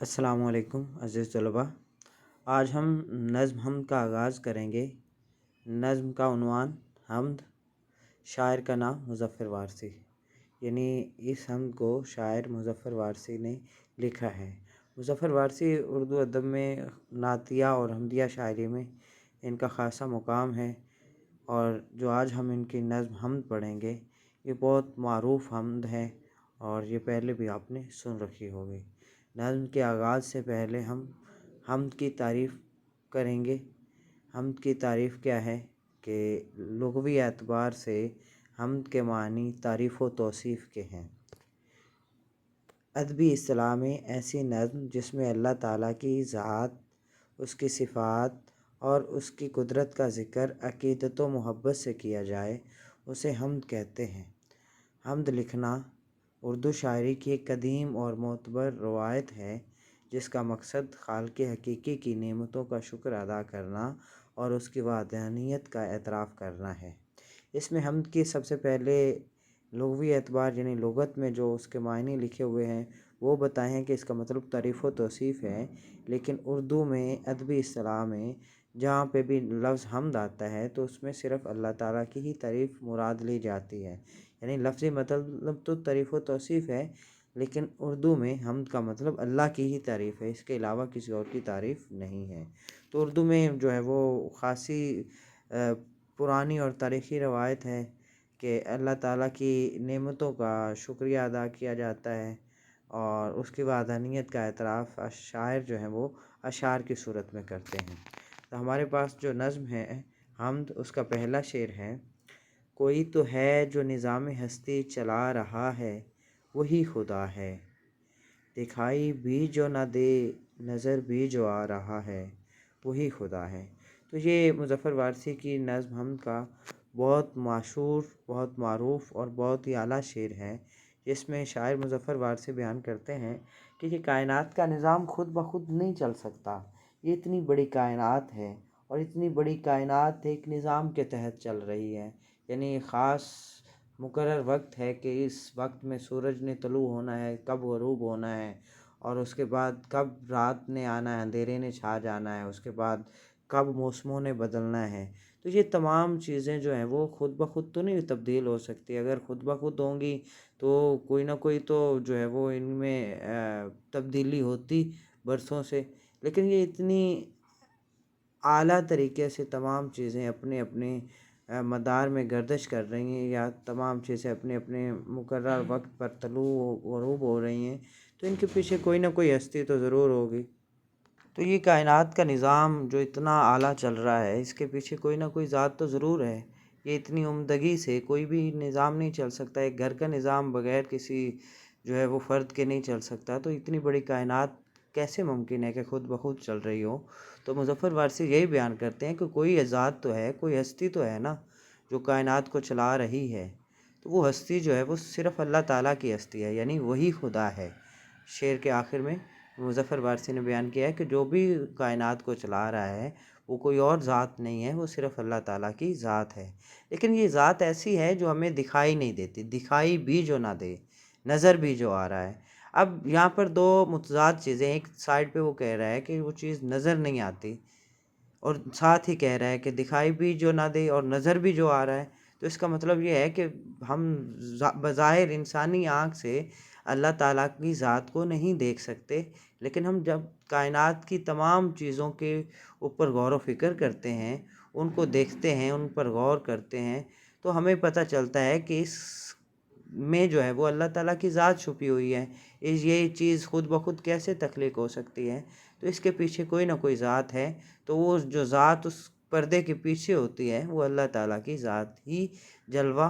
अस्सलाम वालेकुम अज़ीज़ तलबा। आज हम नज़्म हमद का आगाज़ करेंगे। नज़्म का उन्वान हमद, शायर का नाम मुज़फ़्फ़र वारसी। यानी इस हमद को शायर मुज़फ़्फ़र वारसी ने लिखा है। मुज़फ़्फ़र वारसी उर्दू अदब में नातिया और हमदिया शायरी में इनका ख़ासा मुकाम है। और जो आज हम इनकी नज़्म हमद पढ़ेंगे ये बहुत मारूफ़ हमद है और ये पहले भी आपने सुन रखी होगी। नज़्म के आगाज़ से पहले हम हमद की तारीफ़ करेंगे। हमद की तारीफ़ क्या है कि लुग़वी एतबार से हमद के मानी तारीफ़ व तौसीफ़ के हैं। अदबी इस्तिलाह में ऐसी नज़्म जिसमें अल्लाह ताला की ज़ात, उसकी सिफ़ात और उसकी कुदरत का ज़िक्र अक़ीदत व मोहब्बत से किया जाए उसे हमद कहते हैं। हमद लिखना उर्दू शायरी की एक कदीम और मोतबर रवायत है जिसका मकसद खालिक़ हकीकी की नेमतों का शुक्र अदा करना और उसकी वहदानियत का एतराफ़ करना है। इसमें हमद की सबसे पहले लुग़वी एतबार यानी लुग़त में जो उसके मायने लिखे हुए हैं वो बताए हैं कि इसका मतलब तारीफ़ व तौसीफ़ है। लेकिन उर्दू में अदबी इस्तिलाह में जहाँ पे भी लफ्ज़ हमद आता है तो उसमें सिर्फ़ अल्लाह ताला की ही तारीफ़ मुराद ली जाती है। यानी लफ्ज़ी मतलब तो तारीफ़ व तौसीफ़ है, लेकिन उर्दू में हमद का मतलब अल्लाह की ही तारीफ़ है, इसके अलावा किसी और की तारीफ़ नहीं है। तो उर्दू में जो है वो ख़ासी पुरानी और तारीख़ी रवायत है कि अल्लाह ताला की नेमतों का शुक्रिया अदा किया जाता है और उसकी वहदानियत का एतराफ़ शायर जो हैं वो अशार की सूरत में करते हैं। तो हमारे पास जो नज़्म है हमद, उसका पहला शेर है। कोई तो है जो निज़ाम हस्ती चला रहा है, वही खुदा है। दिखाई भी जो न दे, नज़र भी जो आ रहा है, वही खुदा है। तो ये मुज़फ़्फ़र वारसी की नज़्म हमद का बहुत मशहूर, बहुत मारूफ़ और बहुत ही आला शेर है, जिसमें शायर मुज़फ़्फ़र वारसी बयान करते हैं कि ये कायनात का निज़ाम खुद ब खुद नहीं चल सकता। ये इतनी बड़ी कायनात है और इतनी बड़ी कायनात एक निज़ाम के तहत चल रही है। यानी ख़ास मुकर्रर वक्त है कि इस वक्त में सूरज ने तलू होना है, कब ग़ुरूब होना है और उसके बाद कब रात ने आना है, अंधेरे ने छा जाना है, उसके बाद कब मौसमों ने बदलना है। तो ये तमाम चीज़ें जो हैं वो खुद ब खुद तो नहीं तब्दील हो सकती। अगर खुद ब खुद होंगी तो कोई ना कोई तो जो है वो इनमें तब्दीली होती बरसों से। लेकिन ये इतनी आला तरीके से तमाम चीज़ें अपने अपने मदार में गर्दिश कर रही हैं या तमाम चीज़ें अपने अपने मुकर्रर वक्त पर तलू ग़ुरूब हो रही हैं, तो इनके पीछे कोई ना कोई हस्ती तो ज़रूर होगी। तो ये कायनात का निज़ाम जो इतना आला चल रहा है, इसके पीछे कोई ना कोई ज़ात तो ज़रूर है। ये इतनी उम्दगी से कोई भी निज़ाम नहीं चल सकता। एक घर का निज़ाम बग़ैर किसी जो है वो फ़र्द के नहीं चल सकता। तो इतनी बड़ी कायनात कैसे मुमकिन है कि खुद ब खुद चल रही हो। तो मुज़फ़्फ़र वारसी यही बयान करते हैं कि कोई ज़ात तो है, कोई हस्ती तो है ना जो कायनात को चला रही है। तो वो हस्ती जो है वो सिर्फ़ अल्लाह ताला की हस्ती है, यानी वही खुदा है। शेर के आखिर में मुज़फ़्फ़र वारसी ने बयान किया है कि जो भी कायनात को चला रहा है वो कोई और ज़ात नहीं है, वो सिर्फ़ अल्लाह ताला की ज़ात है। लेकिन ये ज़ात ऐसी है जो हमें दिखाई नहीं देती, दिखाई भी जो ना दे, नज़र भी जो आ रहा है। अब यहाँ पर दो मुतज़ाद चीज़ें, एक साइड पे वो कह रहा है कि वो चीज़ नज़र नहीं आती और साथ ही कह रहा है कि दिखाई भी जो ना दे और नज़र भी जो आ रहा है। तो इसका मतलब ये है कि हम बज़ाहिर इंसानी आँख से अल्लाह ताला की ज़ात को नहीं देख सकते, लेकिन हम जब कायनात की तमाम चीज़ों के ऊपर गौर व फ़िक्र करते हैं, उनको देखते हैं, उन पर गौर करते हैं, तो हमें पता चलता है कि इस में जो है वो अल्लाह ताला की ज़ात छुपी हुई है। ये चीज़ खुद ब खुद कैसे तख्लीक हो सकती है। तो इसके पीछे कोई ना कोई ज़ात है। तो वो जो ज़ात उस पर्दे के पीछे होती है वो अल्लाह ताला की ज़ात ही जलवा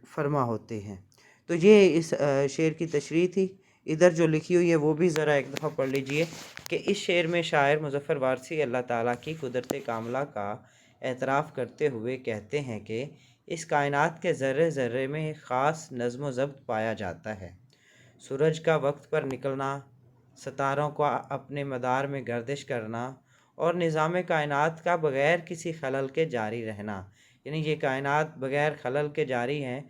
फरमा होती है। तो ये इस शेर की तशरीह थी। इधर जो लिखी हुई है वो भी ज़रा एक दफ़ा पढ़ लीजिए कि इस शेर में शायर मुज़फ़्फ़र वारसी अल्लाह ताला की कुदरत कामला का एतराफ़ करते हुए कहते हैं कि इस कायनात के ज़र्रे ज़र्रे में एक ख़ास नज़्म व ज़ब्त पाया जाता है। सूरज का वक्त पर निकलना, सितारों का अपने मदार में गर्दिश करना और निज़ाम कायनात का बग़ैर किसी खलल के जारी रहना। यानी ये कायनात बग़ैर खलल के जारी हैं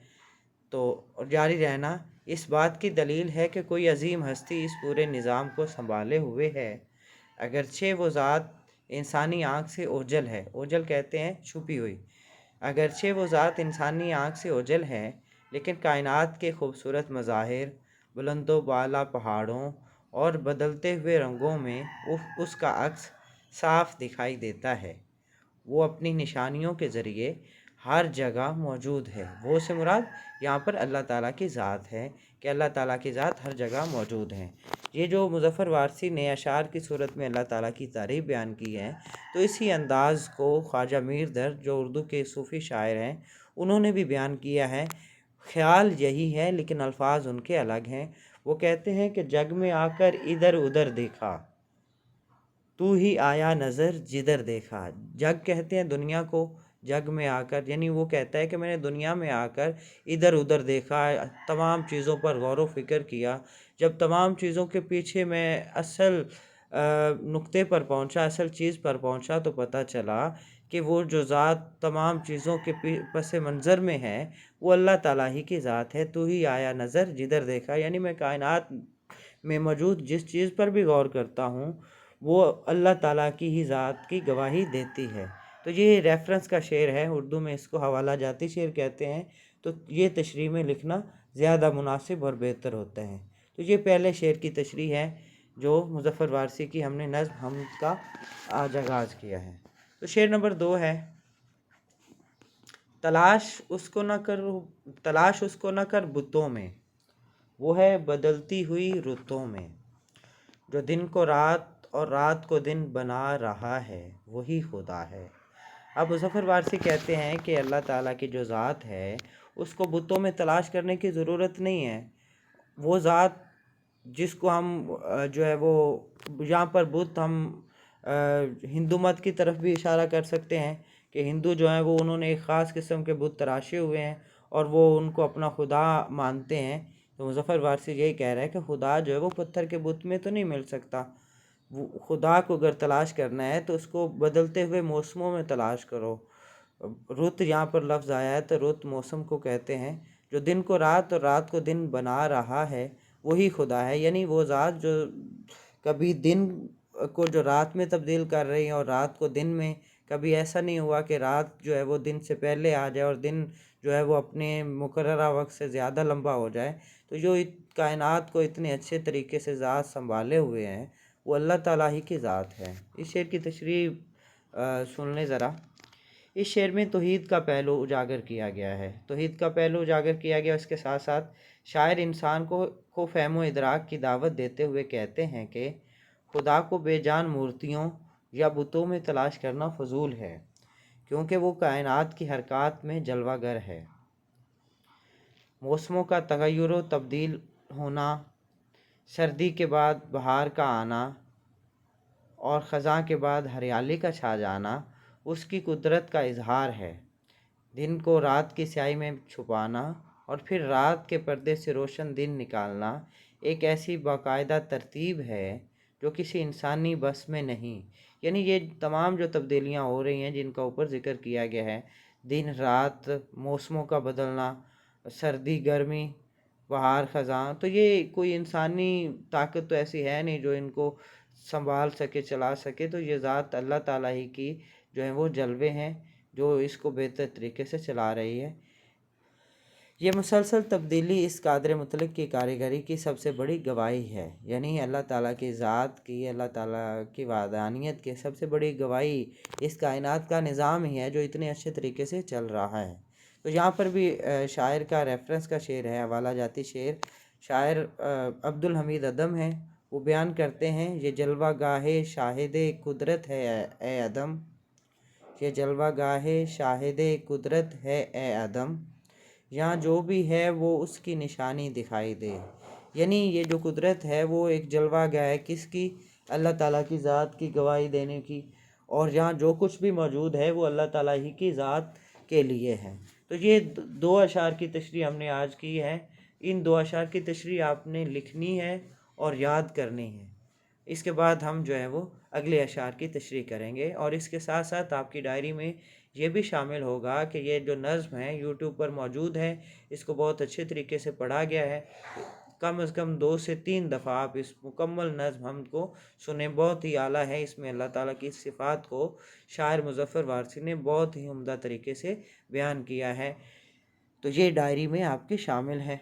तो और जारी रहना, اس بات کی دلیل ہے کہ کوئی عظیم ہستی اس پورے نظام کو سنبھالے ہوئے ہے، اگرچہ وہ ذات انسانی آنکھ سے اوجھل ہے، اوجھل کہتے ہیں چھپی ہوئی، اگرچہ وہ ذات انسانی آنکھ سے اوجھل ہے، لیکن کائنات کے خوبصورت مظاہر، بلند و بالا پہاڑوں اور بدلتے ہوئے رنگوں میں اس کا عکس صاف دکھائی دیتا ہے۔ وہ اپنی نشانیوں کے ذریعے ہر جگہ موجود ہے۔ وہ سے مراد یہاں پر اللہ تعالیٰ کی ذات ہے کہ اللہ تعالیٰ کی ذات ہر جگہ موجود ہے۔ یہ جو مظفر وارثی نے اشعار کی صورت میں اللہ تعالیٰ کی تعریف بیان کی ہے، تو اسی انداز کو خواجہ میر درد جو اردو کے صوفی شاعر ہیں انہوں نے بھی بیان کیا ہے۔ خیال یہی ہے لیکن الفاظ ان کے الگ ہیں۔ وہ کہتے ہیں کہ جگ میں آ کر ادھر ادھر دیکھا، تو ہی آیا نظر جدھر دیکھا۔ جگ کہتے ہیں دنیا کو، جگ میں آ کر یعنی وہ کہتا ہے کہ میں نے دنیا میں آ کر ادھر ادھر دیکھا، تمام چیزوں پر غور و فکر کیا۔ جب تمام چیزوں کے پیچھے میں اصل نقطے پر پہنچا، اصل چیز پر پہنچا، تو پتہ چلا کہ وہ جو ذات تمام چیزوں کے پس منظر میں ہے وہ اللہ تعالیٰ ہی کی ذات ہے۔ تو ہی آیا نظر جدھر دیکھا، یعنی میں کائنات میں موجود جس چیز پر بھی غور کرتا ہوں وہ اللہ تعالیٰ کی ہی ذات کی گواہی دیتی ہے۔ تو یہ ریفرنس کا شعر ہے، اردو میں اس کو حوالہ جاتی شعر کہتے ہیں، تو یہ تشریح میں لکھنا زیادہ مناسب اور بہتر ہوتا ہے۔ تو یہ پہلے شعر کی تشریح ہے جو مظفر وارثی کی ہم نے نظم حمد کا آج آغاز کیا ہے۔ تو شعر نمبر 2 ہے: تلاش اس کو نہ کر بتوں میں، وہ ہے بدلتی ہوئی رتوں میں، جو دن کو رات اور رات کو دن بنا رہا ہے وہی خدا ہے۔ اب مظفر وارثی کہتے ہیں کہ اللہ تعالیٰ کی جو ذات ہے اس کو بتوں میں تلاش کرنے کی ضرورت نہیں ہے۔ وہ ذات جس کو ہم جو ہے وہ یہاں پر بت ہم ہندو مت کی طرف بھی اشارہ کر سکتے ہیں کہ ہندو جو ہیں وہ انہوں نے ایک خاص قسم کے بت تراشے ہوئے ہیں اور وہ ان کو اپنا خدا مانتے ہیں۔ تو مظفر وارثی یہی کہہ رہا ہے کہ خدا جو ہے وہ پتھر کے بت میں تو نہیں مل سکتا۔ وہ خدا کو اگر تلاش کرنا ہے تو اس کو بدلتے ہوئے موسموں میں تلاش کرو۔ رت یہاں پر لفظ آیا ہے تو رت موسم کو کہتے ہیں۔ جو دن کو رات اور رات کو دن بنا رہا ہے وہی خدا ہے، یعنی وہ ذات جو کبھی دن کو جو رات میں تبدیل کر رہی ہے اور رات کو دن میں، کبھی ایسا نہیں ہوا کہ رات جو ہے وہ دن سے پہلے آ جائے اور دن جو ہے وہ اپنے مقررہ وقت سے زیادہ لمبا ہو جائے۔ تو جو کائنات کو اتنے اچھے طریقے سے ذات سنبھالے ہوئے ہیں وہ اللہ تعالیٰ ہی کی ذات ہے۔ اس شعر کی تشریح سن لیں ذرا۔ اس شعر میں توحید کا پہلو اجاگر کیا گیا ہے، توحید کا پہلو اجاگر کیا گیا، اس کے ساتھ ساتھ شاعر انسان کو فہم و ادراک کی دعوت دیتے ہوئے کہتے ہیں کہ خدا کو بے جان مورتیوں یا بتوں میں تلاش کرنا فضول ہے، کیونکہ وہ کائنات کی حرکات میں جلوہ گر ہے۔ موسموں کا تغیر و تبدیل ہونا، سردی کے بعد بہار کا آنا اور خزاں کے بعد ہریالی کا چھا جانا اس کی قدرت کا اظہار ہے۔ دن کو رات کی سیاہی میں چھپانا اور پھر رات کے پردے سے روشن دن نکالنا ایک ایسی باقاعدہ ترتیب ہے جو کسی انسانی بس میں نہیں۔ یعنی یہ تمام جو تبدیلیاں ہو رہی ہیں جن کا اوپر ذکر کیا گیا ہے، دن رات، موسموں کا بدلنا، سردی گرمی، بہار خزاں، تو یہ کوئی انسانی طاقت تو ایسی ہے نہیں جو ان کو سنبھال سکے، چلا سکے۔ تو یہ ذات اللہ تعالیٰ ہی کی جو ہیں وہ جلوے ہیں جو اس کو بہتر طریقے سے چلا رہی ہے۔ یہ مسلسل تبدیلی اس قادر مطلق کی کاریگری کی سب سے بڑی گواہی ہے، یعنی اللہ تعالیٰ کی ذات کی، اللہ تعالیٰ کی وحدانیت کی سب سے بڑی گواہی اس کائنات کا نظام ہی ہے جو اتنے اچھے طریقے سے چل رہا ہے۔ تو یہاں پر بھی شاعر کا ریفرنس کا شعر ہے، حوالہ جاتی شعر۔ شاعر عبدالحمید ادم ہیں، وہ بیان کرتے ہیں: یہ جلوہ گاہ شاہد قدرت ہے اے عدم، یہ جلوہ گاہ شاہد قدرت ہے اے عدم، یہاں جو بھی ہے وہ اس کی نشانی دکھائی دے۔ یعنی یہ جو قدرت ہے وہ ایک جلوہ گاہ ہے، کس کی؟ اللہ تعالیٰ کی ذات کی گواہی دینے کی، اور یہاں جو کچھ بھی موجود ہے وہ اللہ تعالیٰ ہی کی ذات کے لیے ہے۔ تو یہ 2 اشعار کی تشریح ہم نے آج کی ہے۔ ان 2 اشعار کی تشریح آپ نے لکھنی ہے اور یاد کرنی ہے۔ اس کے بعد ہم جو ہے وہ اگلے اشعار کی تشریح کریں گے، اور اس کے ساتھ ساتھ آپ کی ڈائری میں یہ بھی شامل ہوگا کہ یہ جو نظم ہے یوٹیوب پر موجود ہے، اس کو بہت اچھے طریقے سے پڑھا گیا ہے، کم از کم 2 سے 3 دفعہ آپ اس مکمل نظم ہم کو سنیں، بہت ہی اعلیٰ ہے، اس میں اللہ تعالیٰ کی صفات کو شاعر مظفر وارثی نے بہت ہی عمدہ طریقے سے بیان کیا ہے، تو یہ ڈائری میں آپ کے شامل ہے۔